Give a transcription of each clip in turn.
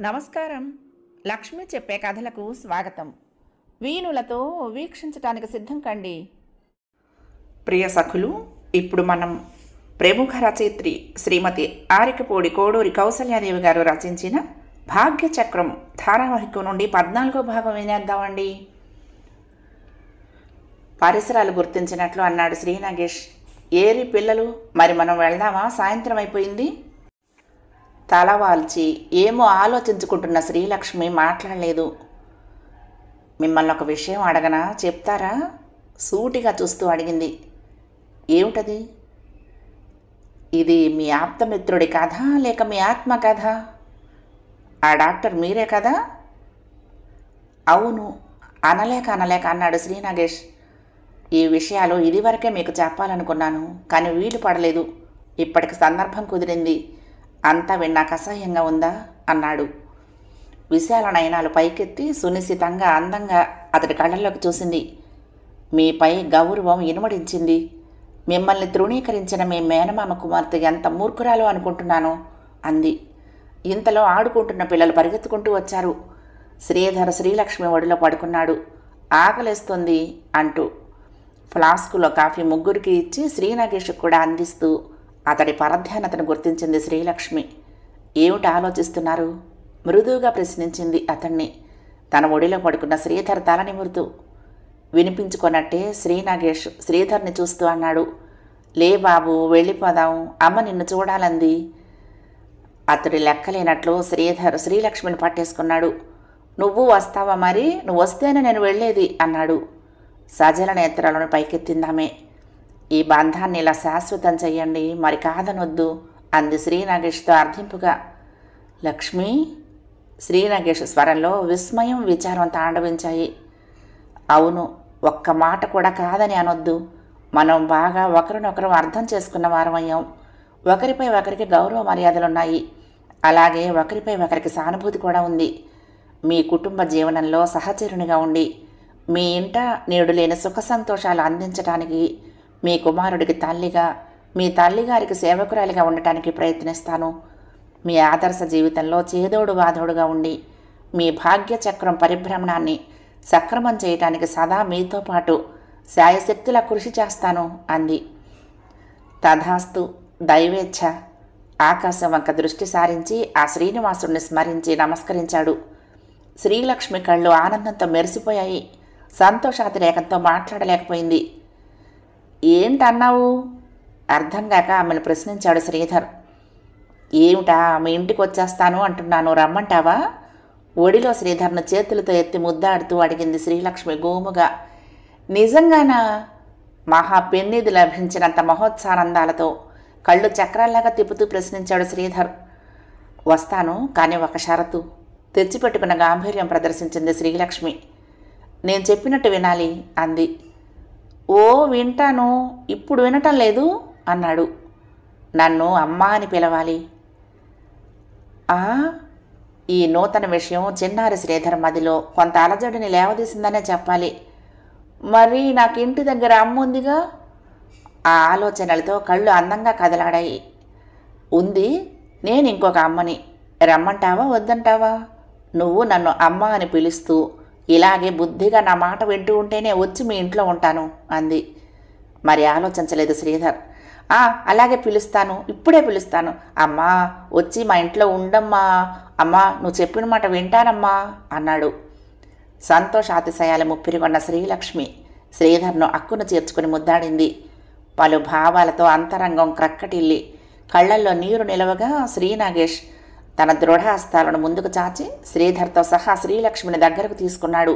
నమస్కారం. లక్ష్మి చెప్పే కథలకు స్వాగతం. వీణులతో వీక్షించటానికి సిద్ధం కండి. ప్రియ సఖులు, ఇప్పుడు మనం ప్రముఖ రచయిత్రి శ్రీమతి ఆరికపూడి కోడూరి కౌసల్యాదేవి గారు రచించిన భాగ్యచక్రం ధారావాహికం నుండి 14వ భాగం వినేద్దామండి. పరిసరాలు గుర్తించినట్లు అన్నాడు శ్రీ నాగేష్. ఏరి పిల్లలు, మరి మనం వెళ్దామా? సాయంత్రం అయిపోయింది. తలవాల్చి ఏమో ఆలోచించుకుంటున్న శ్రీలక్ష్మి మాట్లాడలేదు. మిమ్మల్ని ఒక విషయం అడగనా, చెప్తారా? సూటిగా చూస్తూ అడిగింది. ఏమిటది? ఇది మీ ఆప్తమిత్రుడి కథ లేక మీ ఆత్మ కథ? ఆ డాక్టర్ మీరే కదా? అవును అనలేక అన్నాడు శ్రీ నాగేష్. ఈ విషయాలు ఇదివరకే మీకు చెప్పాలనుకున్నాను, కానీ వీలు పడలేదు. ఇప్పటికి సందర్భం కుదిరింది. అంతా విన్నాక అసహ్యంగా ఉందా అన్నాడు. విశాల నయనాలు పైకెత్తి సునిశ్చితంగా అందంగా అతడి కళ్ళల్లోకి చూసింది. మీపై గౌరవం ఇనుమడించింది. మిమ్మల్ని తృణీకరించిన మీ మేనమామ కుమార్తె ఎంత మూర్ఖురాలో అనుకుంటున్నాను అంది. ఇంతలో ఆడుకుంటున్న పిల్లలు పరిగెత్తుకుంటూ వచ్చారు. శ్రీధర్ శ్రీలక్ష్మి ఒడిలో పడుకున్నాడు. ఆకలేస్తుంది అంటూ ఫ్లాస్కులో కాఫీ ముగ్గురికి ఇచ్చి శ్రీనాగేష్కు కూడా అందిస్తూ అతడి పరధ్యానతను గుర్తించింది శ్రీలక్ష్మి. ఏమిటి ఆలోచిస్తున్నారు? మృదువుగా ప్రశ్నించింది అతన్ని. తన ఒడిలో పడుకున్న శ్రీధర్ తల నిమురుతూ. వినిపించుకున్నట్టే శ్రీనాగేష్ శ్రీధర్ని చూస్తూ అన్నాడు. లే బాబు, వెళ్ళిపోదాం, అమ్మ నిన్ను చూడాలంది. అతడి లెక్కలేనట్లు శ్రీధర్ శ్రీలక్ష్మిని పట్టేసుకున్నాడు. నువ్వు వస్తావా? మరి నువ్వు వస్తేనే నేను వెళ్ళేది అన్నాడు. సజల నేత్రాలను పైకెత్తిందామే. ఈ బంధాన్ని ఇలా శాశ్వతం చెయ్యండి, మరి కాదనొద్దు అంది శ్రీనాగేష్తో అర్థింపుగా. లక్ష్మి, శ్రీనాగేష్ స్వరంలో విస్మయం విచారం తాండవించాయి. అవును, ఒక్క మాట కూడా కాదని అనొద్దు. మనం బాగా ఒకరినొకరు అర్థం చేసుకున్న వారమయ్యాం. ఒకరిపై ఒకరికి గౌరవ మర్యాదలున్నాయి. అలాగే ఒకరిపై ఒకరికి సానుభూతి కూడా ఉంది. మీ కుటుంబ జీవనంలో సహచరునిగా ఉండి మీ ఇంట నేడు లేని సుఖ సంతోషాలు అందించడానికి, మీ కుమారుడికి తల్లిగా, మీ తల్లిగారికి సేవకురాలిగా ఉండటానికి ప్రయత్నిస్తాను. మీ ఆదర్శ జీవితంలో చేదోడు వాదోడుగా ఉండి మీ భాగ్యచక్రం పరిభ్రమణాన్ని సక్రమం చేయటానికి సదా మీతో పాటు శాయశక్తులా కృషి చేస్తాను అంది. తథాస్తు, దైవేచ్ఛ. ఆకాశం వంక దృష్టి సారించి ఆ శ్రీనివాసుడిని స్మరించి నమస్కరించాడు. శ్రీలక్ష్మి కళ్ళు ఆనందంతో మెరిసిపోయాయి. సంతోషాతిరేకంతో మాట్లాడలేకపోయింది. ఏంటన్నావు? అర్థం కాక ఆమెను ప్రశ్నించాడు శ్రీధర్. ఏమిటా, మీ ఇంటికి వచ్చేస్తాను అంటున్నాను, రమ్మంటావా? ఒడిలో శ్రీధర్ను చేతులతో ఎత్తి ముద్దాడుతూ అడిగింది శ్రీలక్ష్మి గోముగా. నిజంగానా? మహా పెన్నిది లభించినంత మహోత్సానందాలతో కళ్ళు చక్రాల్లాగా తిప్పుతూ ప్రశ్నించాడు శ్రీధర్. వస్తాను, కానీ ఒక షరతు తెచ్చిపెట్టుకున్న గాంభీర్యం ప్రదర్శించింది శ్రీలక్ష్మి. నేను చెప్పినట్టు వినాలి అంది. ఓ వింటాను, ఇప్పుడు వినటం లేదు అన్నాడు. నన్ను అమ్మా అని పిలవాలి. ఈ నూతన విషయం చిన్నారి శ్రీధర్ మదిలో కొంత అలజడిని లేవదీసిందనే చెప్పాలి. మరి నాకు ఇంటి దగ్గర అమ్మ ఉందిగా. ఆ ఆలోచనలతో కళ్ళు అందంగా కదలాడాయి. ఉంది, నేను ఇంకొక అమ్మని. రమ్మంటావా వద్దంటావా? నువ్వు నన్ను అమ్మ అని పిలుస్తూ ఇలాగే బుద్ధిగా నా మాట వింటూ ఉంటేనే వచ్చి మీ ఇంట్లో ఉంటాను అంది. మరి ఆలోచించలేదు శ్రీధర్. అలాగే పిలుస్తాను, ఇప్పుడే పిలుస్తాను. అమ్మా, వచ్చి మా ఇంట్లో ఉండమ్మా. అమ్మా, నువ్వు చెప్పిన మాట వింటానమ్మా అన్నాడు. సంతోషాతిశయాలు ముప్పిరిగొన్న శ్రీలక్ష్మి శ్రీధర్ను అక్కును చేర్చుకుని ముద్దాడింది. పలు భావాలతో అంతరంగం క్రక్కటిల్లి కళ్లల్లో నీరు నిలవగా శ్రీనాగేష్ తన దృఢహస్తాలను ముందుకు చాచి శ్రీధర్తో సహా శ్రీలక్ష్మిని దగ్గరకు తీసుకున్నాడు.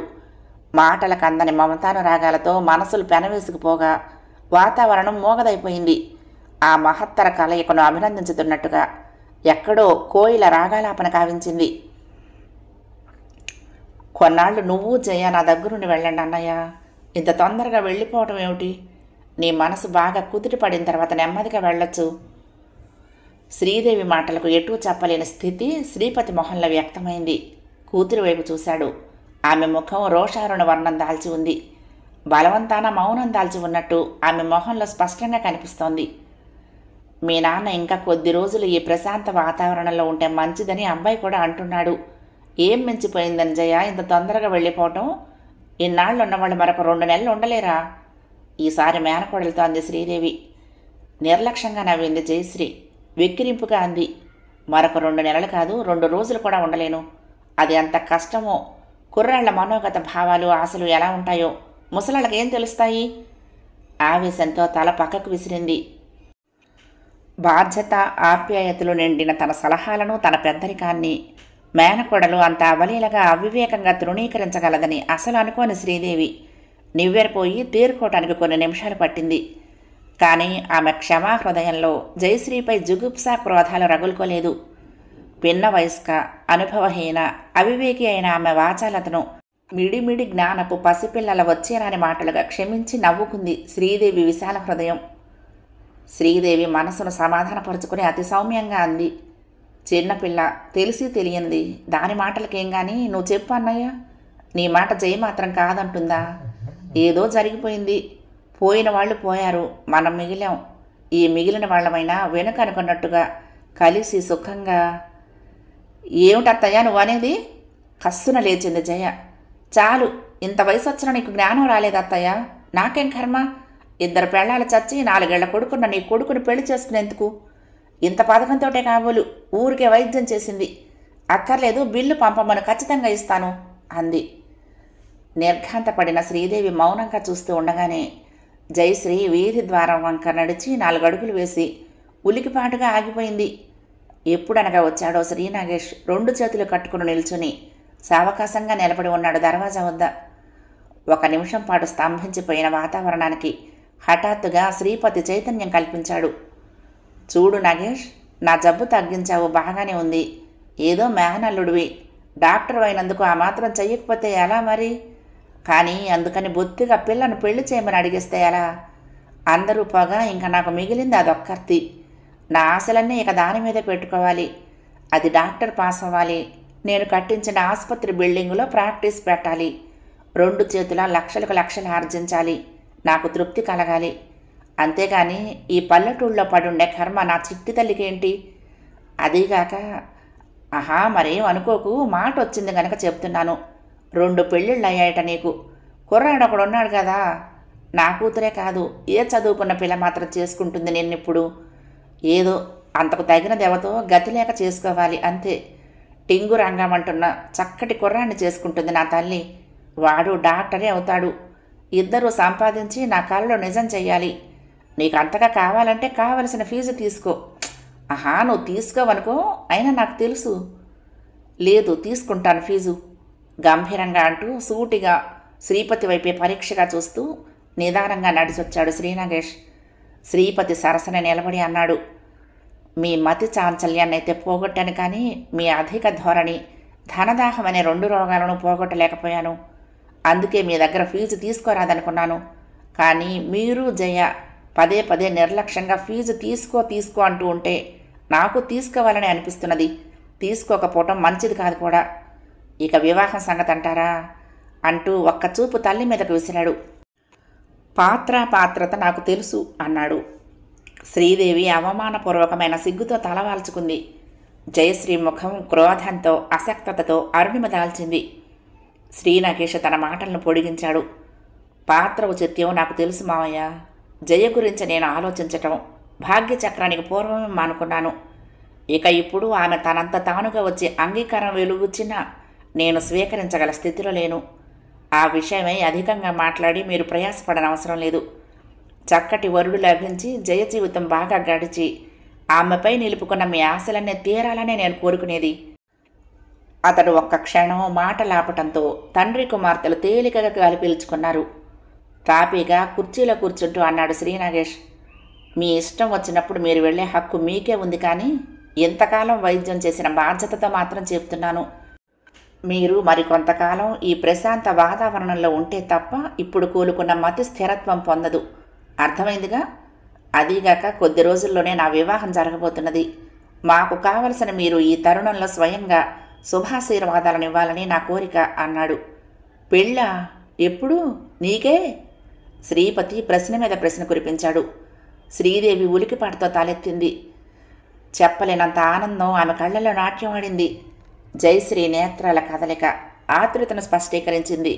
మాటలకు అందని మమతానురాగాలతో మనసులు పెనవేసుకుపోగా వాతావరణం మోగదైపోయింది. ఆ మహత్తర కలయికను అభినందించుతున్నట్టుగా ఎక్కడో కోయిల రాగాలాపన కావించింది. కొన్నాళ్ళు నువ్వు జయ నా దగ్గరుండి వెళ్ళండి అన్నయ్య. ఇంత తొందరగా వెళ్ళిపోవటం ఏమిటి? నీ మనసు బాగా కుదుట పడిన తర్వాత నెమ్మదిగా వెళ్ళొచ్చు. శ్రీదేవి మాటలకు ఎటూ చెప్పలేని స్థితి శ్రీపతి మొహంలో వ్యక్తమైంది. కూతురు వైపు చూశాడు. ఆమె ముఖం రోషారుణ వర్ణం దాల్చి ఉంది. బలవంతాన మౌనం దాల్చి ఉన్నట్టు ఆమె మొహంలో స్పష్టంగా కనిపిస్తోంది. మీ నాన్న ఇంకా కొద్ది రోజులు ఈ ప్రశాంత వాతావరణంలో ఉంటే మంచిదని అబ్బాయి కూడా అంటున్నాడు ఏం మించిపోయిందని జయ ఇంత తొందరగా వెళ్ళిపోవటం? ఇన్నాళ్ళు ఉన్నవాళ్ళు మరొక 2 నెలలు ఉండలేరా? ఈసారి మేనకోడలతో అంది శ్రీదేవి. నిర్లక్ష్యంగా నవ్వింది జయశ్రీ. వెక్కిరింపుగా అంది. మరొక 2 నెలలు కాదు, 2 రోజులు కూడా ఉండలేను. అది అంత కష్టమో. కుర్రాళ్ల మనోగత భావాలు ఆశలు ఎలా ఉంటాయో ముసలాళ్ళకేం తెలుస్తాయి? ఆవేశంతో తల పక్కకు విసిరింది. బాధ్యత ఆప్యాయతలు నిండిన తన సలహాలను, తన పెద్దరికాన్ని మేనకోడలు అంత అవలీలగా అవివేకంగా తృణీకరించగలదని అసలు అనుకోని శ్రీదేవి నివ్వెరపోయి తేరుకోవటానికి కొన్ని నిమిషాలు పట్టింది. కానీ ఆమె క్షమా హృదయంలో జయశ్రీపై జుగుప్సా క్రోధాలు రగులుకోలేదు. పిన్న వయస్క, అనుభవహీన, అవివేకి అయిన ఆమె వాచాలతను మిడిమిడి జ్ఞానపు పసిపిల్లల వచ్చేరాని మాటలుగా క్షమించి నవ్వుకుంది శ్రీదేవి విశాల హృదయం. శ్రీదేవి మనసును సమాధానపరుచుకుని అతి సౌమ్యంగా అంది. చిన్నపిల్ల, తెలిసి తెలియంది, దాని మాటలకేం గాని నువ్వు చెప్పు అన్నయ్య. నీ మాట జయ మాత్రం కాదంటుందా? ఏదో జరిగిపోయింది, పోయిన వాళ్ళు పోయారు, మనం మిగిలాం. ఈ మిగిలిన వాళ్ళమైనా వెనుక అనుకున్నట్టుగా కలిసి సుఖంగా. ఏమిటత్తయ్యా నువ్వు అనేది? కస్సున లేచింది జయ. చాలు, ఇంత వయసు వచ్చినా నీకు జ్ఞానం రాలేదత్తయ్య. నాకేం కర్మ? 2 పెళ్ళాలు చచ్చి 4 ఏళ్ల కొడుకున్న నీ కొడుకుని పెళ్లి చేసుకునేందుకు? ఇంత పథకంతోటే కాబోలు ఊరికే వైద్యం చేసింది. అక్కర్లేదు, బిల్లు పంపమని ఖచ్చితంగా ఇస్తాను అంది. నిర్ఘాంతపడిన శ్రీదేవి మౌనంగా చూస్తూ ఉండగానే జయశ్రీ వీధి ద్వారం వంక నడిచి 4 అడుగులు వేసి ఉలికిపాటుగా ఆగిపోయింది. ఎప్పుడనగా వచ్చాడో శ్రీనాగేష్ 2 చేతులు కట్టుకుని నిల్చుని సావకాశంగా నిలబడి ఉన్నాడు దర్వాజా వద్ద. 1 నిమిషం పాటు స్తంభించిపోయిన వాతావరణానికి హఠాత్తుగా శ్రీపతి చైతన్యం కల్పించాడు. చూడు నాగేష్, నా జబ్బు తగ్గించావు, బాగానే ఉంది. ఏదో మేనల్లుడివి, డాక్టర్ అయినందుకు ఆ మాత్రం చెయ్యకపోతే ఎలా మరి? కానీ అందుకని బొత్తిగా పిల్లను పెళ్లి చేయమని అడిగేస్తే ఎలా? అందరూ పోగా ఇంకా నాకు మిగిలింది అదొక్కర్తి. నా ఆశలన్నీ ఇక దాని మీదే పెట్టుకోవాలి. అది డాక్టర్ పాస్ అవ్వాలి, నేను కట్టించిన ఆసుపత్రి బిల్డింగులో ప్రాక్టీస్ పెట్టాలి, 2 చేతుల లక్షలకు లక్షలు ఆర్జించాలి, నాకు తృప్తి కలగాలి. అంతేగాని ఈ పల్లెటూళ్ళలో పడుండే కర్మ నా చిట్టి తల్లికేంటి? అదీగాక ఆహా, మరేం అనుకోకు, మాట వచ్చింది గనక చెప్తున్నాను. 2 పెళ్ళిళ్ళు అయ్యాయట నీకు. కుర్రాడు ఒకడున్నాడు కదా, నా కూతురే కాదు, ఏ చదువుకున్న పిల్ల మాత్రం చేసుకుంటుంది నిన్నిప్పుడు. ఏదో అంతకు తగిన దేవతో గతి లేక చేసుకోవాలి అంతే. టింగు రంగమంటున్న చక్కటి కుర్రాన్ని చేసుకుంటుంది నా తల్లి. వాడు డాక్టరే అవుతాడు. 2 సంపాదించి నా కళ్ళలో నిజం చెయ్యాలి. నీకు అంతగా కావాలంటే కావలసిన ఫీజు తీసుకో. ఆహా, నువ్వు తీసుకోవనుకో, అయినా నాకు తెలుసు. లేదు, తీసుకుంటాను ఫీజు గంభీరంగా అంటూ సూటిగా శ్రీపతి వైపే పరీక్షగా చూస్తూ నిదానంగా నడిచొచ్చాడు శ్రీనాగేష్. శ్రీపతి సరసన నిలబడి అన్నాడు. మీ మతి చాంచల్యాన్నైతే పోగొట్టాను, కానీ మీ అధిక ధోరణి, ధనదాహం అనే 2 రోగాలను పోగొట్టలేకపోయాను. అందుకే మీ దగ్గర ఫీజు తీసుకోరాదనుకున్నాను. కానీ మీరు జయ పదే పదే నిర్లక్ష్యంగా ఫీజు తీసుకో అంటూ ఉంటే నాకు తీసుకోవాలని అనిపిస్తున్నది. తీసుకోకపోవటం మంచిది కాదు కూడా. ఇక వివాహం సంగతి అంటారా అంటూ ఒక్క చూపు తల్లి మీదకు విసిరాడు. పాత్రత నాకు తెలుసు అన్నాడు. శ్రీదేవి అవమానపూర్వకమైన సిగ్గుతో తలవాల్చుకుంది. జయశ్రీ ముఖం క్రోధంతో, అసక్తతతో అరుణిమ దాల్చింది. శ్రీనాగేష్ తన మాటలను పొడిగించాడు. పాత్ర ఔచిత్యం నాకు తెలుసు మావయ్య. జయ గురించి నేను ఆలోచించటం భాగ్యచక్రానికి పూర్వమే మానుకున్నాను. ఇక ఇప్పుడు ఆమె తనంత తానుగా వచ్చి అంగీకారం వెలుగుచ్చినా నేను స్వీకరించగల స్థితిలో లేను. ఆ విషయమై అధికంగా మాట్లాడి మీరు ప్రయాసపడనవసరం లేదు. చక్కటి వరుడు లభించి జయ జీవితం బాగా గడిచి ఆమెపై నిలుపుకున్న మీ ఆశలన్నీ తీరాలనే నేను కోరుకునేది. అతడు ఒక్క క్షణం మాట లాపటంతో తండ్రి కుమార్తెలు తేలికగా గాలి పీల్చుకున్నారు. తాపీగా కుర్చీలో కూర్చుంటూ అన్నాడు శ్రీనాగేష్. మీ ఇష్టం వచ్చినప్పుడు మీరు వెళ్లే హక్కు మీకే ఉంది, కానీ ఇంతకాలం వైద్యం చేసిన బాధ్యతతో మాత్రం చెప్తున్నాను. మీరు మరికొంతకాలం ఈ ప్రశాంత వాతావరణంలో ఉంటే తప్ప ఇప్పుడు కూలుకున్న మతి స్థిరత్వం పొందదు. అర్థమైందిగా? అదీగాక కొద్ది రోజుల్లోనే నా వివాహం జరగబోతున్నది. మాకు కావలసిన మీరు ఈ తరుణంలో స్వయంగా శుభాశీర్వాదాలను ఇవ్వాలని నా కోరిక అన్నాడు. పెళ్ళా? ఎప్పుడు? నీకే? శ్రీపతి ప్రశ్న మీద ప్రశ్న కురిపించాడు. శ్రీదేవి ఉలికిపాటుతో తలెత్తింది. చెప్పలేనంత ఆనందం ఆమె కళ్ళలో నాట్యం ఆడింది. జయశ్రీ నేత్రాల కదలిక ఆతృతను స్పష్టీకరించింది.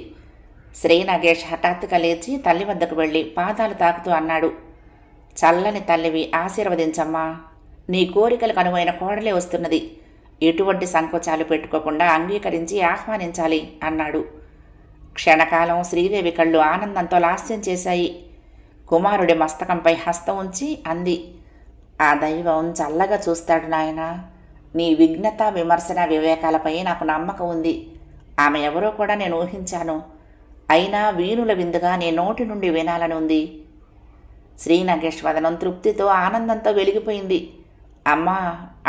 శ్రీ నగేష్ హఠాత్తుగా లేచి తల్లి వద్దకు వెళ్ళి పాదాలు తాకుతూ అన్నాడు, చల్లని తల్లివి, ఆశీర్వదించమ్మా. నీ కోరికలకు అనువైన కోడలే వస్తున్నది. ఎటువంటి సంకోచాలు పెట్టుకోకుండా అంగీకరించి ఆహ్వానించాలి అన్నాడు. క్షణకాలం శ్రీదేవి కళ్ళు ఆనందంతో లాస్యం చేశాయి. కుమారుడి మస్తకంపై హస్తం ఉంచి అంది, ఆ దైవం చల్లగా చూస్తాడు నాయనా. నీ విఘ్నత, విమర్శన, వివేకాలపై నాకు నమ్మకం ఉంది. ఆమె ఎవరో కూడా నేను ఊహించాను. అయినా వీణుల విందుగా నీ నోటి నుండి వినాలని ఉంది. శ్రీ నగేష్ వదనం తృప్తితో, ఆనందంతో వెలిగిపోయింది. అమ్మా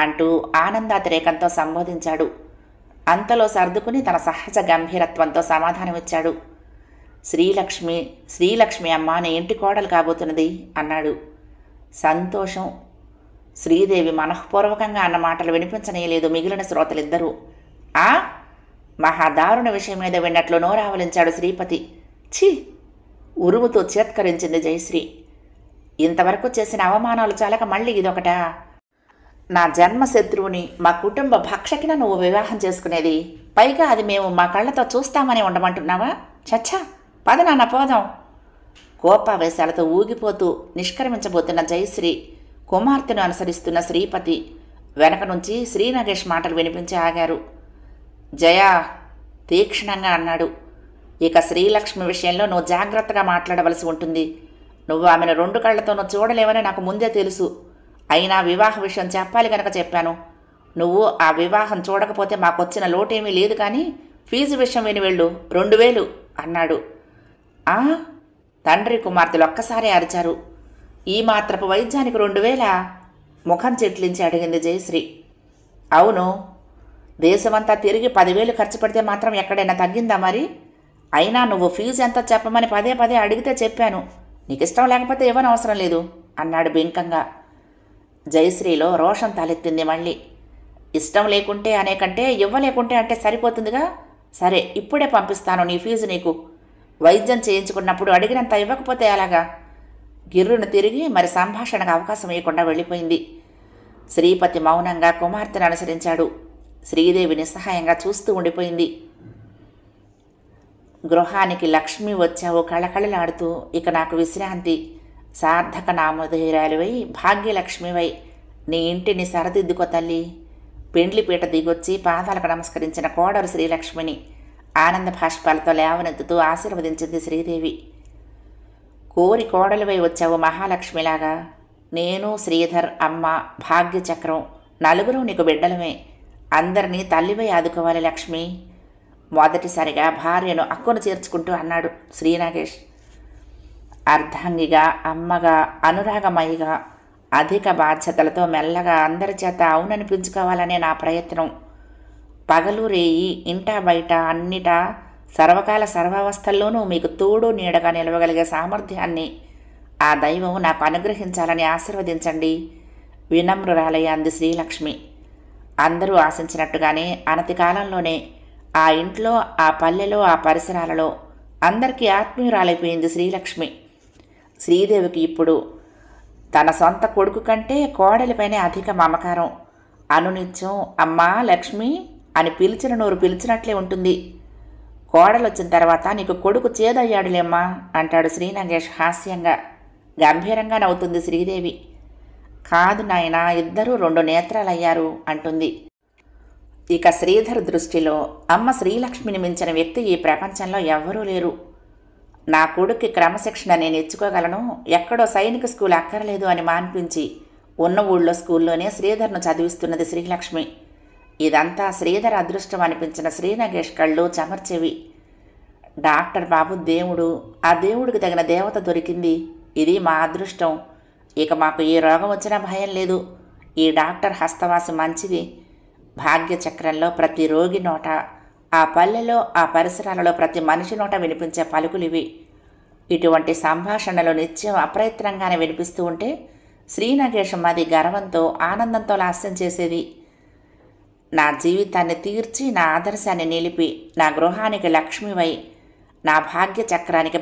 అంటూ ఆనందాతిరేకంతో సంబోధించాడు. అంతలో సర్దుకుని తన సహజ గంభీరత్వంతో సమాధానమిచ్చాడు. శ్రీలక్ష్మి అమ్మ నీ ఇంటి కోడలు కాబోతున్నది అన్నాడు. సంతోషం. శ్రీదేవి మనఃపూర్వకంగా అన్న మాటలు వినిపించనీయలేదు మిగిలిన శ్రోతలిద్దరూ. ఆ మహాదారుణ విషయం మీద విన్నట్లు నోరావలించాడు శ్రీపతి. ఛీ! ఉరుముతో చేత్కరించింది జయశ్రీ. ఇంతవరకు చేసిన అవమానాలు చాలక మళ్ళీ ఇదొకటా? నా జన్మశత్రువుని, మా కుటుంబ భక్షకిన నువ్వు వివాహం చేసుకునేది, పైగా అది మేము మా కళ్ళతో చూస్తామని ఉండమంటున్నావా? చచ్చా, పద నాన్న పోదాం. కోపావేశాలతో ఊగిపోతూ నిష్క్రమించబోతున్న జయశ్రీ కుమార్తెను అనుసరిస్తున్న శ్రీపతి వెనక నుంచి శ్రీ నగేష్ మాటలు వినిపించి ఆగారు. జయా తీక్షణంగా అన్నాడు, ఇక శ్రీలక్ష్మి విషయంలో నువ్వు జాగ్రత్తగా మాట్లాడవలసి ఉంటుంది. నువ్వు ఆమెను 2 కళ్లతోనూ చూడలేవని నాకు ముందే తెలుసు. అయినా వివాహ విషయం చెప్పాలి గనక చెప్పాను. నువ్వు ఆ వివాహం చూడకపోతే మాకొచ్చిన లోటేమీ లేదు, కానీ ఫీజు విషయం విని వెళ్ళు, 2000 అన్నాడు. ఆ తండ్రి కుమార్తెలు ఒక్కసారి అరిచారు. ఈ మాత్రపు వైద్యానికి 2000? ముఖం చెట్లించి అడిగింది జయశ్రీ. అవును, దేశమంతా తిరిగి 10,000 ఖర్చు పెడితే మాత్రం ఎక్కడైనా తగ్గిందా మరి? అయినా నువ్వు ఫీజు ఎంత చెప్పమని పదే అడిగితే చెప్పాను. నీకు ఇష్టం లేకపోతే ఇవ్వనవసరం లేదు అన్నాడు బింకంగా. జయశ్రీలో రోషం తలెత్తింది మళ్ళీ. ఇష్టం లేకుంటే అనే కంటే ఇవ్వలేకుంటే అంటే సరిపోతుందిగా. సరే, ఇప్పుడే పంపిస్తాను నీ ఫీజు నీకు. వైద్యం చేయించుకున్నప్పుడు అడిగినంత ఇవ్వకపోతే అలాగా? గిర్రును తిరిగి మరి సంభాషణకు అవకాశం ఇవ్వకుండా వెళ్ళిపోయింది. శ్రీపతి మౌనంగా కుమార్తెను అనుసరించాడు. శ్రీదేవి నిస్సహాయంగా చూస్తూ ఉండిపోయింది. గృహానికి లక్ష్మి వచ్చావు కళకళలాడుతూ, ఇక నాకు విశ్రాంతి. సార్థక నామధేయురాలివై, భాగ్యలక్ష్మివై నీ ఇంటిని సరదిద్దుకో తల్లి. పెండ్లిపీట దిగొచ్చి పాదాలకు నమస్కరించిన కోడరు శ్రీలక్ష్మిని ఆనంద భాష్పాలతో లేవనెత్తుతూ ఆశీర్వదించింది శ్రీదేవి. కోరి కోడలివై వచ్చావు మహాలక్ష్మిలాగా. నేను, శ్రీధర్, అమ్మ, భాగ్యచక్రం 4 నీకు బిడ్డలమే. అందరినీ తల్లివై ఆదుకోవాలి లక్ష్మి. మొదటిసారిగా భార్యను అక్కును చేర్చుకుంటూ అన్నాడు శ్రీనాగేష్. అర్ధాంగిగా, అమ్మగా, అనురాగమయిగా, అధిక బాధ్యతలతో మెల్లగా అందరి చేత అవుననిపించుకోవాలనే నా ప్రయత్నం. పగలు రేయి, ఇంటా బయట అన్నిటా సర్వకాల సర్వావస్థల్లోనూ మీకు తోడు నీడగా నిలవగలిగే సామర్థ్యాన్ని ఆ దైవం నాకు అనుగ్రహించాలని ఆశీర్వదించండి. వినమ్రురాలయ్య అంది శ్రీలక్ష్మి. అందరూ ఆశించినట్టుగానే అనతి కాలంలోనే ఆ ఇంట్లో, ఆ పల్లెలో, ఆ పరిసరాలలో అందరికీ ఆత్మీయురాలైపోయింది శ్రీలక్ష్మి. శ్రీదేవికి ఇప్పుడు తన సొంత కొడుకు కంటే కోడలిపైనే అధిక మమకారం. అనునిత్యం అమ్మా లక్ష్మి అని పిలిచిన నోరు పిలిచినట్లే ఉంటుంది. కోడలొచ్చిన తర్వాత నీకు కొడుకు చేదయ్యాడులేమ్మా అంటాడు శ్రీనగేష్ హాస్యంగా. గంభీరంగా నవ్వుతుంది శ్రీదేవి. కాదు నాయనా, ఇద్దరూ 2 నేత్రాలయ్యారు అంటుంది. ఇక శ్రీధర్ దృష్టిలో అమ్మ శ్రీలక్ష్మిని మించిన వ్యక్తి ఈ ప్రపంచంలో ఎవ్వరూ లేరు. నా కొడుక్కి క్రమశిక్షణ నేను ఇచ్చుకోగలను, ఎక్కడో సైనిక స్కూల్ అక్కర్లేదు అని మాన్పించి ఉన్న ఊళ్ళో స్కూల్లోనే శ్రీధర్ను చదివిస్తున్నది శ్రీలక్ష్మి. ఇదంతా శ్రీధర్ అదృష్టం అనిపించిన శ్రీనగేష్ కళ్ళు చెమర్చెవి. డాక్టర్ బాబు దేవుడు, ఆ దేవుడికి తగిన దేవత దొరికింది. ఇది మా అదృష్టం. ఇక మాకు ఏ రోగం వచ్చినా భయం లేదు. ఈ డాక్టర్ హస్తవాసి మంచిది. భాగ్యచక్రంలో ప్రతి రోగి నోట, ఆ పల్లెలో, ఆ పరిసరాలలో ప్రతి మనిషి నోట వినిపించే పలుకులివి. ఇటువంటి సంభాషణలు నిత్యం అప్రయత్నంగానే వినిపిస్తూ ఉంటే శ్రీనగేశం అది గర్వంతో, ఆనందంతో లాస్యం చేసేది. నా జీవితాన్ని తీర్చి, నా ఆదర్శాన్ని నిలిపి, నా గృహానికి లక్ష్మివై, నా భాగ్య చక్రానికి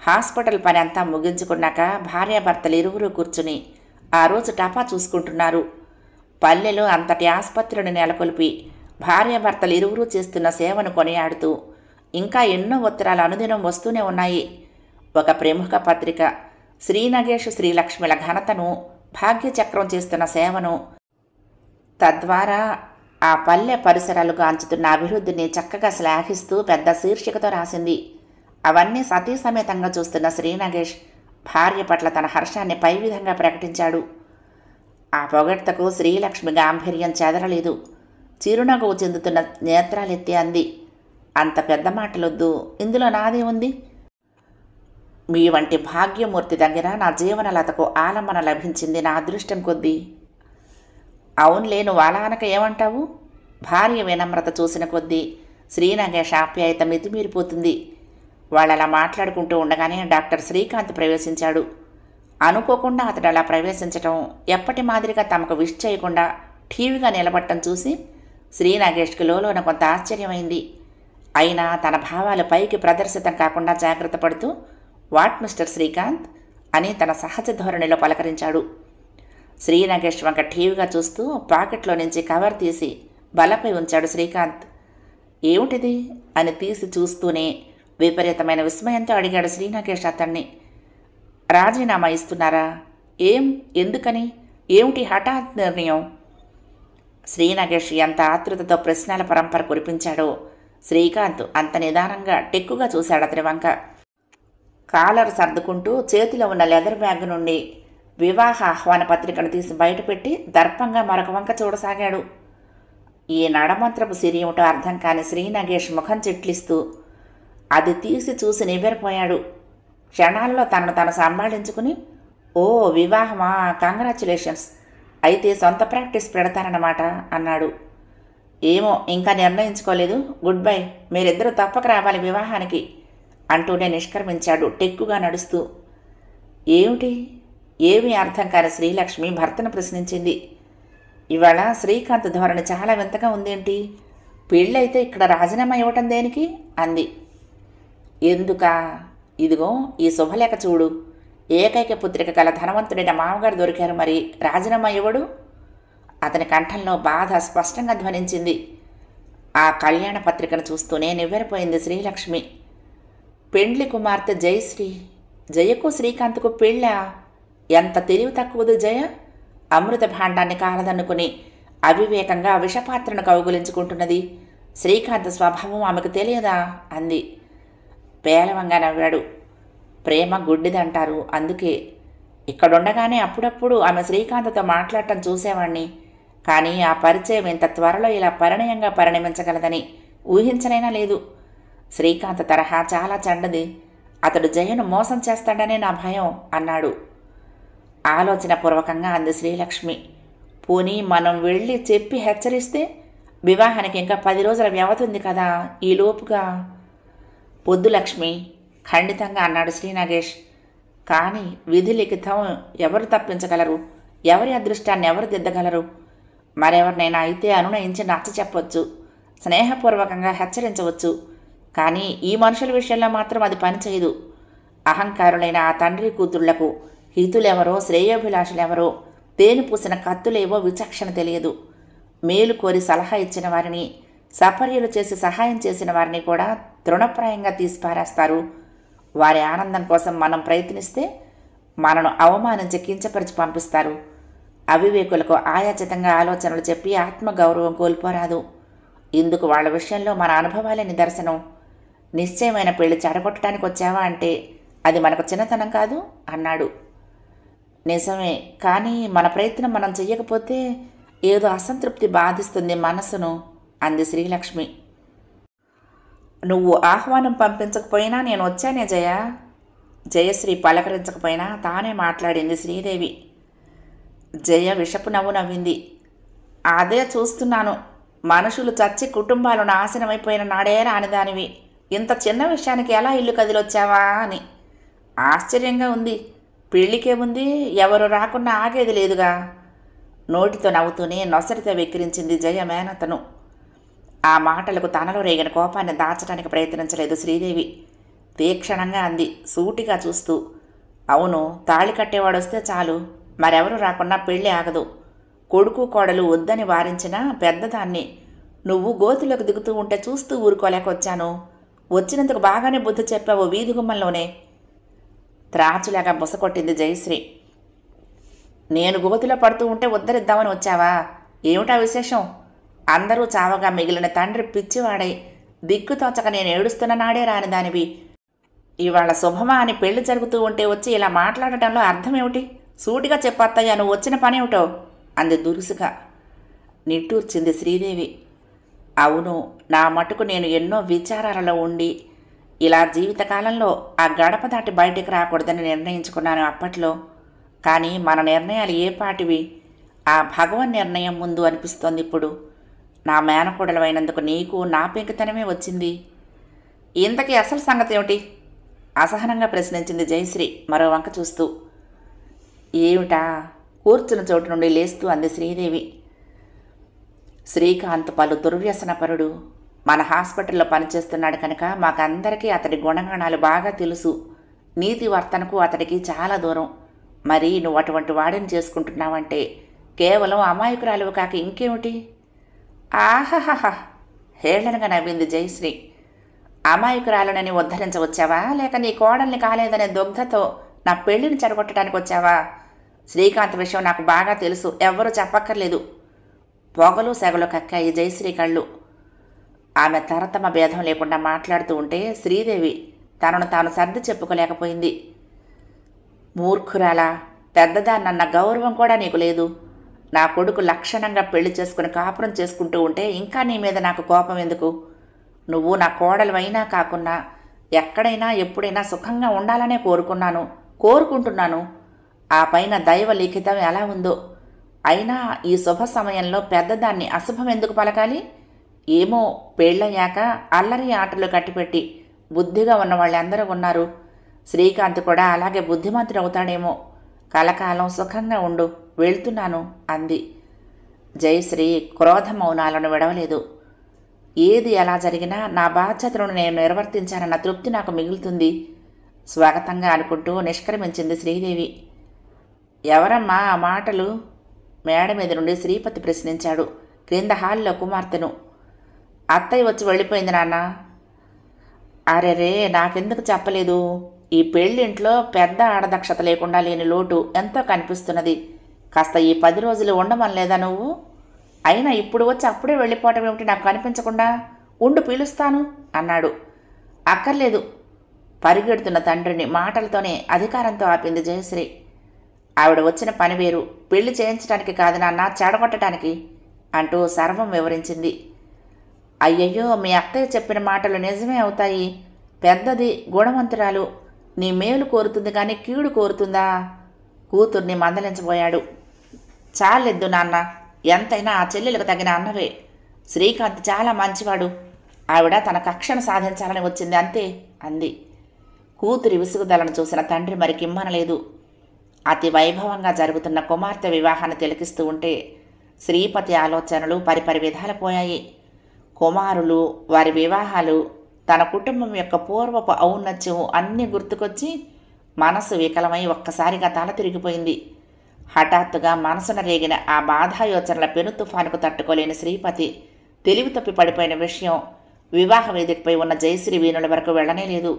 హాస్పిటల్ పని అంతా ముగించుకున్నాక భార్యాభర్తలు ఇరువురు కూర్చుని ఆ రోజు టపా చూసుకుంటున్నారు. పల్లెలో అంతటి ఆసుపత్రిని నెలకొల్పి భార్యాభర్తలు ఇరువురు చేస్తున్న సేవను కొనియాడుతూ ఇంకా ఎన్నో ఉత్తరాలు అనుదినం వస్తూనే ఉన్నాయి. ఒక ప్రముఖ పత్రిక శ్రీ నగేష్ శ్రీలక్ష్మిల ఘనతను, భాగ్యచక్రం చేస్తున్న సేవను, తద్వారా ఆ పల్లె పరిసరాలు గాంచుతున్న అభివృద్ధిని చక్కగా శ్లాఘిస్తూ పెద్ద శీర్షికతో రాసింది. అవన్నీ సతీ సమేతంగా చూస్తున్న శ్రీ నగేష్ భార్య పట్ల తన హర్షాన్ని పై విధంగా ప్రకటించాడు. ఆ పొగడ్తకు శ్రీలక్ష్మి గాంభీర్యం చెదరలేదు. చిరునవ్వు చెందుతున్న నేత్రాలెత్తి అంది, అంత పెద్ద మాటలొద్దు, ఇందులో నాదే ఉంది. మీ వంటి భాగ్యమూర్తి దగ్గర నా జీవనలతకు ఆలంబన లభించింది నా అదృష్టం కొద్దీ. అవునులే, నువ్వు అలా అనక ఏమంటావు? భార్య వినమ్రత చూసిన కొద్దీ శ్రీనగేష్ ఆప్యాయత మితిమీరిపోతుంది. వాళ్ళలా మాట్లాడుకుంటూ ఉండగానే డాక్టర్ శ్రీకాంత్ ప్రవేశించాడు. అనుకోకుండా అతడు అలా ప్రవేశించటం, ఎప్పటి మాదిరిగా తమకు విష్ చేయకుండా ఠీవిగా నిలబడటం చూసి శ్రీనగేష్కి లోలోన కొంత ఆశ్చర్యమైంది. అయినా తన భావాలు పైకి ప్రదర్శితం కాకుండా జాగ్రత్త పడుతూ, వాట్ మిస్టర్ శ్రీకాంత్ అని తన సహజ ధోరణిలో పలకరించాడు. శ్రీనగేష్ వంక ఠీవిగా చూస్తూ పాకెట్లో నుంచి కవర్ తీసి బలపై ఉంచాడు శ్రీకాంత్. ఏమిటిది అని తీసి చూస్తూనే విపరీతమైన విస్మయంతో అడిగాడు శ్రీనగేష్ అతన్ని. రాజీనామా ఇస్తున్నారా? ఏం, ఎందుకని, ఏమిటి హఠాత్ నిర్ణయం? శ్రీనగేష్ ఎంత ఆతృతతో ప్రశ్నల పరంపర కురిపించాడో శ్రీకాంత్ అంత నిదానంగా టెక్కుగా చూశాడు అతని వంక. కాలర్ సర్దుకుంటూ చేతిలో ఉన్న లెదర్ బ్యాగ్ నుండి వివాహ ఆహ్వాన పత్రికను తీసి బయటపెట్టి దర్పంగా మరొక వంక చూడసాగాడు. ఈ నడమంత్రపు సిరియేమిటో అర్థం కాని శ్రీనగేష్ ముఖం చిట్లిస్తూ అది తీసి చూసి నివ్వెరపోయాడు. క్షణాల్లో తనను తాను సంభాళించుకుని, ఓ వివాహమా, కంగ్రాచ్యులేషన్స్, అయితే సొంత ప్రాక్టీస్ పెడతానన్నమాట అన్నాడు. ఏమో, ఇంకా నిర్ణయించుకోలేదు, గుడ్ బై, మీరిద్దరూ తప్పక రావాలి వివాహానికి అంటూనే నిష్క్రమించాడు టెక్కుగా నడుస్తూ. ఏమిటి? ఏమీ అర్థం కాని శ్రీలక్ష్మి భర్తను ప్రశ్నించింది. ఇవాళ శ్రీకాంత్ ధోరణి చాలా వింతగా ఉందేంటి? పెళ్ళైతే ఇక్కడ రాజీనామా ఇవ్వటం దేనికి అంది. ఎందుకా? ఇదిగో ఈ శుభలేఖ చూడు. ఏకైక పుత్రిక గల ధనవంతుడైన మామగారు దొరికారు, మరి రాజీనామా ఇవ్వడు? అతని కంఠంలో బాధ స్పష్టంగా ధ్వనించింది. ఆ కళ్యాణ పత్రికను చూస్తూనే నివ్వెరపోయింది శ్రీలక్ష్మి. పెండ్లి కుమార్తె జయశ్రీ, జయకు శ్రీకాంత్కు పెళ్ళా? ఎంత తెలివి తక్కువది జయ! అమృత భాండాన్ని కాలదన్నుకుని అవివేకంగా విషపాత్రను కౌగులించుకుంటున్నది. శ్రీకాంత్ స్వభావం ఆమెకు తెలియదా అంది. పేలవంగా నవ్వాడు. ప్రేమ గుడ్డిదంటారు, అందుకే. ఇక్కడుండగానే అప్పుడప్పుడు ఆమె శ్రీకాంత్తో మాట్లాడటం చూసేవాణ్ణి, కానీ ఆ పరిచయం ఇంత త్వరలో ఇలా పరిణయంగా పరిణమించగలదని ఊహించనైనా లేదు. శ్రీకాంత్ తరహా చాలా చెడ్డది, అతడు జయను మోసం చేస్తాడనే నా భయం అన్నాడు. ఆలోచనపూర్వకంగా అంది శ్రీలక్ష్మి. పోనీ మనం వెళ్ళి చెప్పి హెచ్చరిస్తే? వివాహానికి ఇంకా 10 రోజుల వ్యవధి ఉంది కదా, ఈలోపుగా. పొద్దు లక్ష్మి ఖండితంగా అన్నాడు శ్రీనగేష్. కానీ విధి లిఖితం ఎవరు తప్పించగలరు? ఎవరి అదృష్టాన్ని ఎవరు దిద్దగలరు? మరెవరినైనా అయితే అనునయించి నచ్చ చెప్పవచ్చు, స్నేహపూర్వకంగా హెచ్చరించవచ్చు. కానీ ఈ మనుషుల విషయంలో మాత్రం అది పనిచేయదు. అహంకారులైన ఆ తండ్రి కూతుళ్లకు హితులెవరో, శ్రేయోభిలాషులెవరో, తేనె పూసిన కత్తులేవో విచక్షణ తెలియదు. మేలు కోరి సలహా ఇచ్చిన వారిని, సపర్యలు చేసి సహాయం చేసిన వారిని కూడా తృణప్రాయంగా తీసిపారేస్తారు. వారి ఆనందం కోసం మనం ప్రయత్నిస్తే మనను అవమానించి కించపరిచి పంపిస్తారు. అవివేకులకు ఆయాచితంగా ఆలోచనలు చెప్పి ఆత్మగౌరవం కోల్పోరాదు. ఇందుకు వాళ్ళ విషయంలో మన అనుభవాలే నిదర్శనం. నిశ్చయమైన పెళ్లి చెడగొట్టడానికి వచ్చావా అంటే అది మనకు చిన్నతనం కాదు అన్నాడు. నిజమే, కానీ మన ప్రయత్నం మనం చెయ్యకపోతే ఏదో అసంతృప్తి బాధిస్తుంది మనసును అంది శ్రీలక్ష్మి. నువ్వు ఆహ్వానం పంపించకపోయినా నేను వచ్చానే జయ. జయశ్రీ పలకరించకపోయినా తానే మాట్లాడింది శ్రీదేవి. జయ విషపు నవ్వు నవ్వింది. అదే చూస్తున్నాను, మనుషులు చచ్చి కుటుంబాలు నాశనమైపోయిన నాడే రానిదానివి ఇంత చిన్న విషయానికి ఎలా ఇల్లు కదిలొచ్చావా అని. ఆశ్చర్యంగా ఉంది. పెళ్ళికేముంది, ఎవరు రాకున్నా ఆగేది లేదుగా. నోటితో నవ్వుతూనే నొసరితో వెక్కిరించింది జయ మేనతను. ఆ మాటలకు తనలో రేగిన కోపాన్ని దాచడానికి ప్రయత్నించలేదు శ్రీదేవి. తీక్షణంగా అంది సూటిగా చూస్తూ. అవును, తాళి కట్టేవాడొస్తే చాలు, మరెవరు రాకున్నా పెళ్ళి ఆగదు. కొడుకు కోడలు వద్దని వారించినా పెద్దదాన్ని. నువ్వు గోతిలోకి దిగుతూ ఉంటే చూస్తూ ఊరుకోలేకొచ్చాను. వచ్చినందుకు బాగానే బుద్ధి చెప్పావు వీధి గుమ్మంలోనే. త్రాచులాగా బుసకొట్టింది జయశ్రీ. నేను గోతిలో పడుతూ ఉంటే ఉద్ధరిద్దామని వచ్చావా? ఏమిటా విశేషం? అందరూ చావగా మిగిలిన తండ్రి పిచ్చివాడై దిక్కుతోచక నేను ఏడుస్తున్న నాడే రాని దానివి ఇవాళ శుభమా అని పెళ్లి జరుగుతూ ఉంటే వచ్చి ఇలా మాట్లాడటంలో అర్థమేమిటి? సూటిగా చెప్పత్తయ్యా, నువ్వు వచ్చిన పనేమిటో అంది దురుసుగా. నిట్టూర్చింది శ్రీదేవి. అవును, నా మటుకు నేను ఎన్నో విచారాలలో ఉండి ఇలా జీవితకాలంలో ఆ గడప దాటి బయటికి రాకూడదని నిర్ణయించుకున్నాను అప్పట్లో. కానీ మన నిర్ణయాలు ఏ పాటివి? ఆ భగవన్ నిర్ణయం ముందు అనిపిస్తోంది ఇప్పుడు. నా మేనకోడలైనందుకు నీకు నా పెంకితనమే వచ్చింది. ఇంతకీ అసలు సంగతి ఏమిటి? అసహనంగా ప్రశ్నించింది జయశ్రీ మరో వంక చూస్తూ. ఏమిటా? కూర్చున్న చోటు నుండి లేస్తూ అంది శ్రీదేవి. శ్రీకాంత్ పలు దుర్వ్యసనపరుడు. మన హాస్పిటల్లో పనిచేస్తున్నాడు కనుక మాకందరికీ అతడి గుణగణాలు బాగా తెలుసు. నీతి వర్తనకు అతడికి చాలా దూరం. మరి నువ్వు అటువంటి వాడిని చేసుకుంటున్నావంటే కేవలం అమాయకురాలువు కాక ఇంకేమిటి? ఆహహహ! హేళనగా నవ్వింది జయశ్రీ. అమాయకురాలునని ఉద్ధరించవచ్చావా, లేక నీ కోడల్ని కాలేదనే దుగ్ధతో నా పెళ్లిని చెడగొట్టడానికి వచ్చావా? శ్రీకాంత్ విషయం నాకు బాగా తెలుసు, ఎవ్వరూ చెప్పక్కర్లేదు. పొగలు సెగలు కక్కాయి జయశ్రీ కళ్ళు. ఆమె తరతమ భేదం లేకుండా మాట్లాడుతూ ఉంటే శ్రీదేవి తనను తాను సర్ది చెప్పుకోలేకపోయింది. మూర్ఖురాలా, పెద్దదాన్నన్న గౌరవం కూడా నీకు లేదు. నా కొడుకు లక్షణంగా పెళ్లి చేసుకుని కాపురం చేసుకుంటూ ఉంటే ఇంకా నీ మీద నాకు కోపం ఎందుకు? నువ్వు నా కోడలువైనా కాకున్నా ఎక్కడైనా ఎప్పుడైనా సుఖంగా ఉండాలనే కోరుకుంటున్నాను. ఆ పైన దైవ లిఖితం ఎలా ఉందో. అయినా ఈ శుభ సమయంలో పెద్దదాన్ని అశుభం ఎందుకు పలకాలి? ఏమో, పెళ్ళయ్యాక అల్లరి ఆటలు కట్టిపెట్టి బుద్ధిగా ఉన్న వాళ్ళందరూ ఉన్నారు. శ్రీకాంత్ కూడా అలాగే బుద్ధిమంతుడవుతాడేమో. కలకాలం సుఖంగా ఉండు, వెళ్తున్నాను అంది. జయశ్రీ క్రోధ మౌనాలను విడవలేదు. ఏది ఎలా జరిగినా నా బాధ్యతలను నేను నిర్వర్తించానన్న తృప్తి నాకు మిగులుతుంది స్వాగతంగా అనుకుంటూ నిష్క్రమించింది శ్రీదేవి. ఎవరమ్మా ఆ మాటలు? మేడ మీద నుండి శ్రీపతి ప్రశ్నించాడు క్రింద హాల్లో కుమార్తెను. అత్తయ్య వచ్చి వెళ్ళిపోయింది నాన్న. అరెరే, నాకెందుకు చెప్పలేదు? ఈ పెళ్ళింట్లో పెద్ద ఆడదక్షత లేకుండా లేని లోటు ఎంతో కనిపిస్తున్నది. కాస్త ఈ 10 రోజులు ఉండమనలేదా నువ్వు? అయినా ఇప్పుడు వచ్చి అప్పుడే వెళ్ళిపోవటం ఏమిటి నాకు కనిపించకుండా? ఉండు, పిలుస్తాను అన్నాడు. అక్కర్లేదు, పరిగెడుతున్న తండ్రిని మాటలతోనే అధికారంతో ఆపింది జయశ్రీ. ఆవిడ వచ్చిన పని వేరు, పెళ్లి చేయించడానికి కాదు నాన్న, చెడగొట్టడానికి అంటూ సర్వం వివరించింది. అయ్యయ్యో, మీ అత్తయ్య చెప్పిన మాటలు నిజమే అవుతాయి. పెద్దది, గుణవంతురాలు, నీ మేలు కోరుతుంది కానీ కీడు కోరుతుందా? కూతుర్ని మందలించబోయాడు. చాలెద్దు నాన్న, ఎంతైనా ఆ చెల్లెలకు తగిన అన్నవే. శ్రీకాంత్ చాలా మంచివాడు. ఆవిడ తన కక్షను సాధించాలని వచ్చింది అంతే అంది. కూతురి విసుగుదలను చూసిన తండ్రి మరికిమ్మనలేదు. అతి వైభవంగా జరుగుతున్న కుమార్తె వివాహాన్ని తిలకిస్తూ ఉంటే శ్రీపతి ఆలోచనలు పరిపరి విధాలు పోయాయి. కుమారులు, వారి వివాహాలు, తన కుటుంబం యొక్క పూర్వపు ఔన్నత్యం అన్నీ గుర్తుకొచ్చి మనసు వికలమై ఒక్కసారిగా తల తిరిగిపోయింది. హఠాత్తుగా మనసున రేగిన ఆ బాధాయోచనల పెను తుఫానుకు తట్టుకోలేని శ్రీపతి తెలివి తప్పి పడిపోయిన విషయం వివాహ వేదికపై ఉన్న జయశ్రీ వీణుల వరకు వెళ్ళనేలేదు.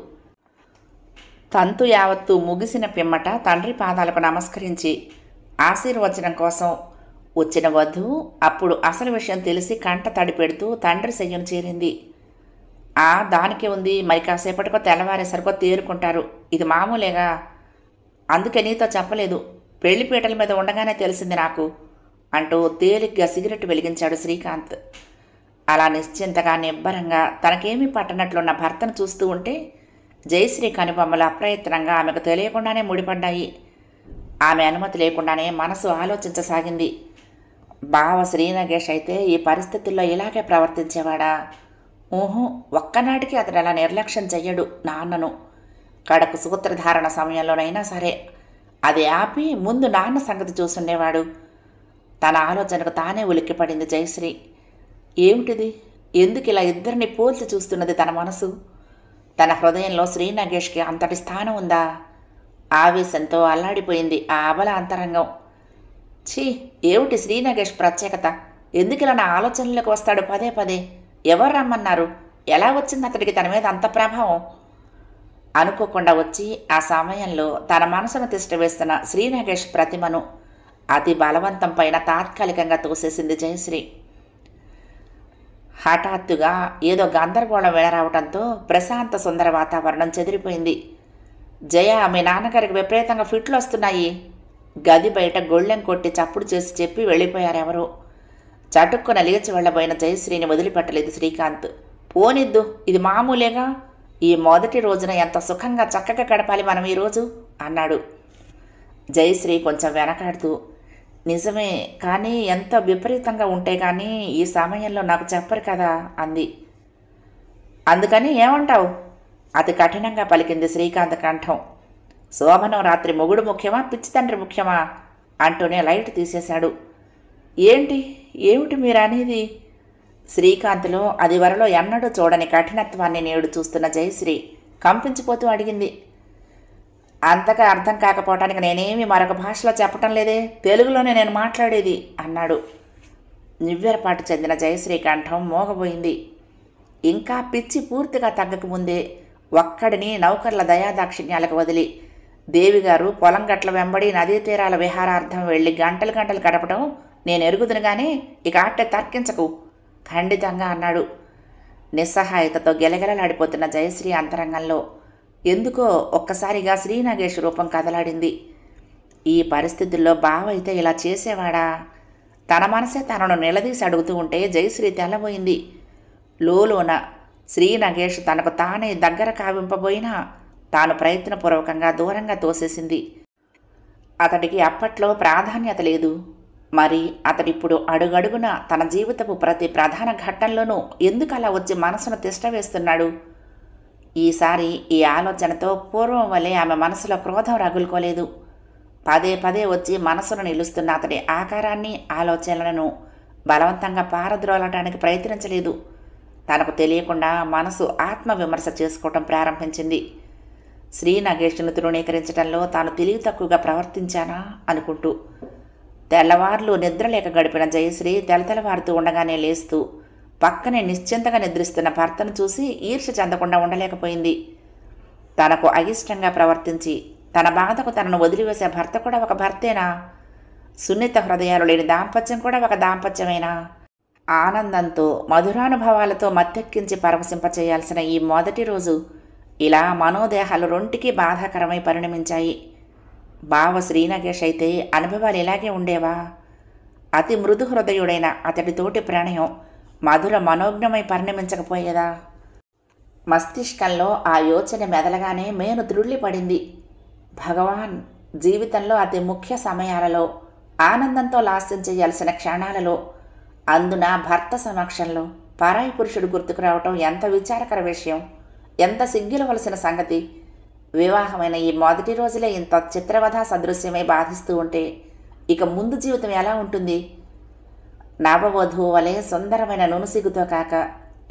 తంతు యావత్తు ముగిసిన పిమ్మట తండ్రి పాదాలకు నమస్కరించి ఆశీర్వచనం కోసం వచ్చిన వధువు అప్పుడు అసలు విషయం తెలిసి కంట తడి పెడుతూ తండ్రి శయ్యను చేరింది. దానికే ఉంది, మరి కాసేపటికో తెల్లవారేసరికో తేరుకుంటారు, ఇది మామూలేగా. అందుకే నీతో చెప్పలేదు, పెళ్లిపీటల మీద ఉండగానే తెలిసింది నాకు అంటూ తేలిగ్గా సిగరెట్ వెలిగించాడు శ్రీకాంత్. అలా నిశ్చింతగా నిబ్బరంగా తనకేమీ పట్టనట్లున్న భర్తను చూస్తూ ఉంటే జయశ్రీ కనుబొమ్మలు అప్రయత్నంగా ఆమెకు తెలియకుండానే ముడిపడ్డాయి. ఆమె అనుమతి లేకుండానే మనసు ఆలోచించసాగింది. బావ శ్రీనగేష్ అయితే ఈ పరిస్థితుల్లో ఇలాగే ప్రవర్తించేవాడా? ఒక్కనాటికి అతడు అలా నిర్లక్ష్యం చెయ్యడు నాన్నను. కడకు సూత్రధారణ సమయంలోనైనా సరే అది ఆపి ముందు నాన్న సంగతి చూసుండేవాడు. తన ఆలోచనకు తానే ఉలిక్కిపడింది జయశ్రీ. ఏమిటిది? ఎందుకు ఇలా ఇద్దరిని పోల్చి చూస్తున్నది తన మనసు? తన హృదయంలో శ్రీ నాగేష్కి అంతటి స్థానం ఉందా? ఆవేశంతో అల్లాడిపోయింది ఆ అబల అంతరంగం. ఛీ, ఏమిటి శ్రీ నాగేష్ ప్రత్యేకత? ఎందుకిలా నా ఆలోచనలకు వస్తాడు పదే పదే? ఎవరు రమ్మన్నారు? ఎలా వచ్చింది అతడికి తన మీద అంత ప్రభావం? అనుకోకుండా వచ్చి ఆ సమయంలో తన మనసును తిష్టవేస్తున్న శ్రీ నాగేష్ ప్రతిమను అతి బలవంతం పైన తాత్కాలికంగా తోసేసింది జయశ్రీ. హఠాత్తుగా ఏదో గందరగోళం వెళ్ళరావడంతో ప్రశాంత సుందర వాతావరణం చెదిరిపోయింది. జయ, మీ నాన్నగారికి విపరీతంగా ఫిట్లు వస్తున్నాయి. గది బయట గొళ్ళెం కొట్టి చప్పుడు చేసి చెప్పి వెళ్ళిపోయారెవరో. చటుక్కున లేచి వెళ్లబోయిన జయశ్రీని వదిలిపెట్టలేదు శ్రీకాంత్. పోనిద్దు, ఇది మామూలేగా. ఈ మొదటి రోజున ఎంత సుఖంగా చక్కగా గడపాలి మనం ఈరోజు అన్నాడు. జయశ్రీ కొంచెం వెనకాడుతూ, నిజమే, కానీ ఎంత విపరీతంగా ఉంటే కానీ ఈ సమయంలో నాకు చెప్పరు కదా అంది. అందుకని ఏమంటావు? అతి కఠినంగా పలికింది శ్రీకాంత్ కంఠం. శోభనం రాత్రి మొగుడు ముఖ్యమా, పిచ్చి తండ్రి ముఖ్యమా అంటూనే లైట్ తీసేశాడు. ఏమిటి మీరు అనేది? శ్రీకాంత్లో అది వరలో ఎన్నడూ చూడని కఠినత్వాన్ని నేడు చూస్తున్న జయశ్రీ కంపించిపోతూ అడిగింది. అంతగా అర్థం కాకపోవటానికి నేనేమి మరొక భాషలో చెప్పటం లేదే, తెలుగులోనే నేను మాట్లాడేది అన్నాడు. నివ్వెరపాటు చెందిన జయశ్రీ కంఠం మోగబోయింది. ఇంకా పిచ్చి పూర్తిగా తగ్గకముందే ఒక్కడిని నౌకర్ల దయాదాక్షిణ్యాలకు వదిలి దేవిగారు పొలం గట్ల వెంబడి నదీ తీరాల విహారార్థం వెళ్ళి గంటలు గంటలు గడపడం నేను ఎరుగుదును గానీ ఇక ఆటే తర్కించకు ఖండితంగా అన్నాడు. నిస్సహాయతతో గెలగెలలాడిపోతున్న జయశ్రీ అంతరంగంలో ఎందుకో ఒక్కసారిగా శ్రీ నాగేష్ రూపం కదలాడింది. ఈ పరిస్థితుల్లో బావ అయితే ఇలా చేసేవాడా? తన మనసే తనను నిలదీసి అడుగుతూ ఉంటే జయశ్రీ తెల్లబోయింది. లోలోన శ్రీ నాగేష్ తనకు తానే దగ్గర కావింపబోయినా తాను ప్రయత్నపూర్వకంగా దూరంగా తోసేసింది. అతడికి అప్పట్లో ప్రాధాన్యత లేదు. మరి అతడిప్పుడు అడుగడుగున తన జీవితపు ప్రతి ప్రధాన ఘట్టంలోనూ ఎందుకు అలా వచ్చి మనసును తిష్టవేస్తున్నాడు? ఈసారి ఈ ఆలోచనతో పూర్వం వలె ఆమె మనసులో క్రోధం రగులుకోలేదు. పదే పదే వచ్చి మనసును నిలుస్తున్న అతడి ఆకారాన్ని, ఆలోచనలను బలవంతంగా పారద్రోలటానికి ప్రయత్నించలేదు. తనకు తెలియకుండా మనసు ఆత్మవిమర్శ చేసుకోవటం ప్రారంభించింది. శ్రీ నాగేష్ను తృణీకరించడంలో తాను తెలివి తక్కువగా ప్రవర్తించానా అనుకుంటూ. తెల్లవార్లు నిద్రలేక గడిపిన జయశ్రీ తెలతెలవారుతూ ఉండగానే లేస్తూ పక్కనే నిశ్చింతగా నిద్రిస్తున్న భర్తను చూసి ఈర్ష్య చెందకుండా ఉండలేకపోయింది. తనకు అయిష్టంగా ప్రవర్తించి తన బాధకు తనను వదిలివేసే భర్త కూడా ఒక భర్తేనా? సున్నిత హృదయాలు లేని దాంపత్యం కూడా ఒక దాంపత్యమేనా? ఆనందంతో మధురానుభవాలతో మత్తెక్కించి పరవశింపచేయాల్సిన ఈ మొదటి రోజు ఇలా మనోదేహాలు రెంటికి బాధాకరమై పరిణమించాయి. బావ శ్రీ నాగేష్ అయితే అనుభవాలు ఇలాగే ఉండేవా? అతి మృదు హృదయుడైన అతడితోటి ప్రణయం మధుర మనోజ్ఞమై పరిణమించకపోయేదా? మస్తిష్కంలో ఆ యోచన మెదలగానే మేను త్రుళ్ళిపడింది. భగవాన్, జీవితంలో అతి ముఖ్య సమయాలలో, ఆనందంతో లాస్యం చేయాల్సిన క్షణాలలో, అందున భర్త సమక్షంలో పరాయి పురుషుడు గుర్తుకు రావటం ఎంత విచారకర విషయం, ఎంత సిగ్గిలవలసిన సంగతి. వివాహమైన ఈ మొదటి రోజులే ఇంత చిత్రవధ సదృశ్యమై బాధిస్తూ ఉంటే ఇక ముందు జీవితం ఎలా ఉంటుంది? నవవధువు వలె సుందరమైన నునుసిగుతో కాక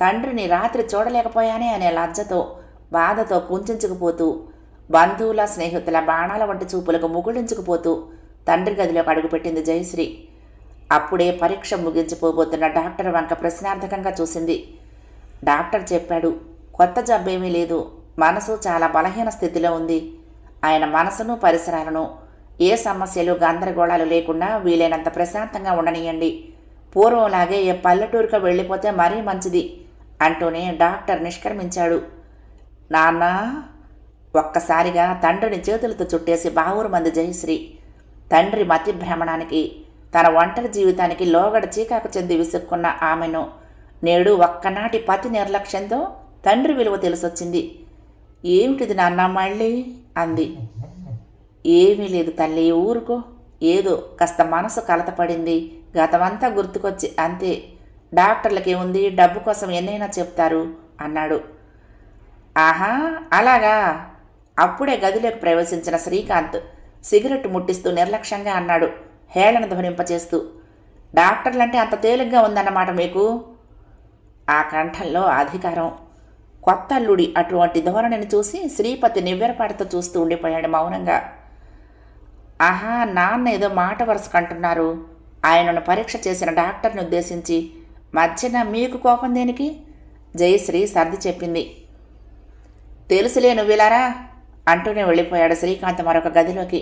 తండ్రిని రాత్రి చూడలేకపోయానే అనే లజ్జతో, బాధతో కుంచుకుపోతూ, బంధువుల స్నేహితుల బాణాల వంటి చూపులకు ముగుళించుకుపోతూ తండ్రి గదిలోకి అడుగుపెట్టింది జయశ్రీ. అప్పుడే పరీక్ష ముగించిపోబోతున్న డాక్టర్ వంక ప్రశ్నార్థకంగా చూసింది. డాక్టర్ చెప్పాడు, కొత్త జబ్బేమీ లేదు, మనసు చాలా బలహీన స్థితిలో ఉంది. ఆయన మనసును, పరిసరాలను ఏ సమస్యలు, గందరగోళాలు లేకుండా వీలైనంత ప్రశాంతంగా ఉండనియండి. పూర్వంలాగే ఏ పల్లెటూరుకు వెళ్ళిపోతే మరీ మంచిది అంటూనే డాక్టర్ నిష్క్రమించాడు. నాన్న, ఒక్కసారిగా తండ్రిని చేతులతో చుట్టేసి బావురు మంది జయశ్రీ. తండ్రి మతి భ్రమణానికి, తన ఒంటరి జీవితానికి లోగడ చీకాకు చెంది విసుక్కున్న ఆమెను నేడు ఒక్కనాటి పతి నిర్లక్ష్యంతో తండ్రి విలువ తెలిసొచ్చింది. ఏమిటిది నాన్న మళ్ళీ అంది. ఏమీ లేదు తల్లి, ఊరుకో. ఏదో కాస్త మనసు కలతపడింది, గతమంతా గుర్తుకొచ్చి అంతే. డాక్టర్లకేముంది, డబ్బు కోసం ఎన్నైనా చెప్తారు అన్నాడు. ఆహా, అలాగా? అప్పుడే గదిలోకి ప్రవేశించిన శ్రీకాంత్ సిగరెట్ ముట్టిస్తూ నిర్లక్ష్యంగా అన్నాడు, హేళన ధ్వనింపచేస్తూ. డాక్టర్లంటే అంత తేలిగ్గా ఉందన్నమాట మీకు? ఆ కంఠంలో అధికారం. కొత్త అల్లుడి అటువంటి ధోరణిని చూసి శ్రీపతి నివ్వెరపాటుతో చూస్తూ ఉండిపోయాడు మౌనంగా. ఆహా, నాన్న ఏదో మాట వరుసకంటున్నారు. ఆయనను పరీక్ష చేసిన డాక్టర్ని ఉద్దేశించి. మధ్యన మీకు కోపం దేనికి? జయశ్రీ సర్ది చెప్పింది. తెలుసులే, నువ్విలారా అంటూనే వెళ్ళిపోయాడు శ్రీకాంత్ మరొక గదిలోకి.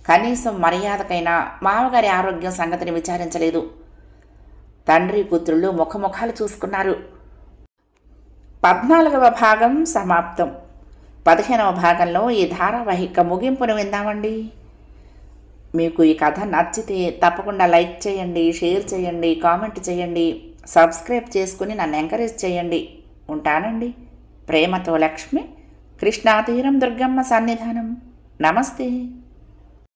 కనీసం మర్యాదకైనా మామగారి ఆరోగ్యం సంగతిని విచారించలేదు. తండ్రి కూతుళ్ళు ముఖముఖాలు చూసుకున్నారు. 14వ భాగం సమాప్తం. 15వ భాగంలో ఈ ధారావాహిక ముగింపును విందామండి. మీకు ఈ కథ నచ్చితే తప్పకుండా లైక్ చేయండి, షేర్ చేయండి, కామెంట్ చేయండి, సబ్స్క్రైబ్ చేసుకుని నన్ను ఎంకరేజ్ చేయండి. ఉంటానండి. ప్రేమతో లక్ష్మి, కృష్ణాతీరం దుర్గమ్మ సన్నిధానం. నమస్తే.